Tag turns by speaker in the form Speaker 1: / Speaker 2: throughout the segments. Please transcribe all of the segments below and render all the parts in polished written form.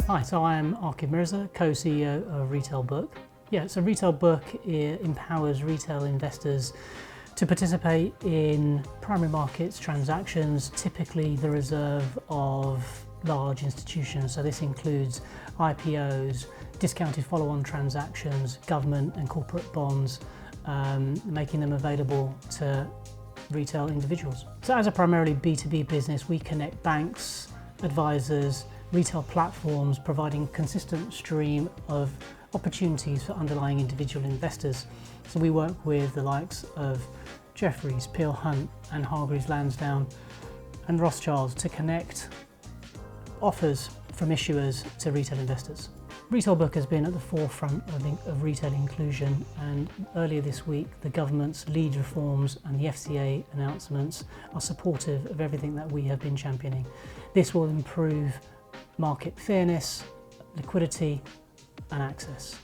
Speaker 1: Hi, so I am Aaqib Mirza, co-CEO of RetailBook. So RetailBook empowers retail investors to participate in primary markets transactions, typically the reserve of large institutions. So this includes IPOs, discounted follow-on transactions, government and corporate bonds, making them available to retail individuals. So as a primarily B2B business, we connect banks, advisors, retail platforms, providing consistent stream of opportunities for underlying individual investors. So we work with the likes of Jefferies, Peel Hunt and Hargreaves Lansdown and Rothschilds to connect offers from issuers to retail investors. RetailBook has been at the forefront of retail inclusion, and earlier this week the government's lead reforms and the FCA announcements are supportive of everything that we have been championing. This will improve market fairness, liquidity and access.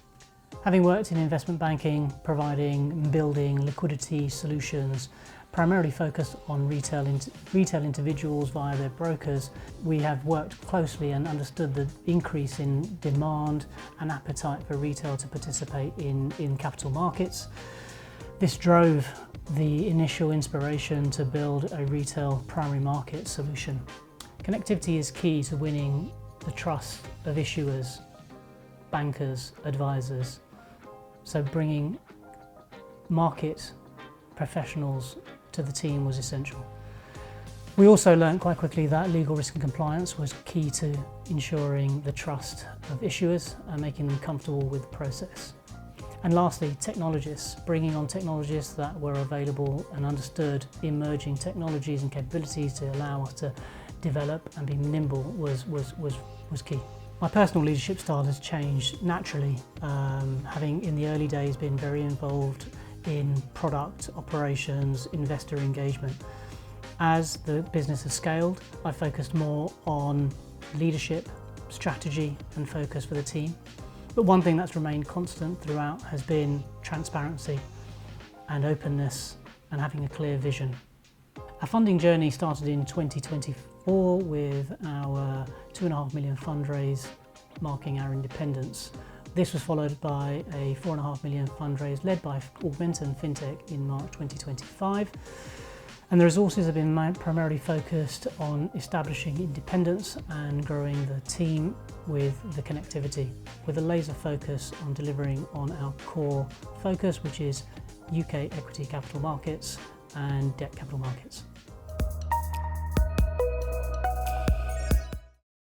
Speaker 1: Having worked in investment banking, providing and building liquidity solutions, primarily focused on retail individuals via their brokers, we have worked closely and understood the increase in demand and appetite for retail to participate in capital markets. This drove the initial inspiration to build a retail primary market solution. Connectivity is key to winning the trust of issuers, bankers, advisors. So bringing market professionals to the team was essential. We also learned quite quickly that legal risk and compliance was key to ensuring the trust of issuers and making them comfortable with the process. And lastly, technologists, bringing on technologists that were available and understood emerging technologies and capabilities to allow us to develop and be nimble was key. My personal leadership style has changed naturally, having in the early days been very involved in product operations, investor engagement. As the business has scaled, I focused more on leadership, strategy and focus for the team. But one thing that's remained constant throughout has been transparency and openness and having a clear vision. Our funding journey started in 2024 with our £2.5 million fundraise marking our independence. This was followed by a £4.5 million fundraise led by Augmentin FinTech in March 2025. And the resources have been primarily focused on establishing independence and growing the team with the connectivity, with a laser focus on delivering on our core focus, which is UK equity capital markets and debt capital markets.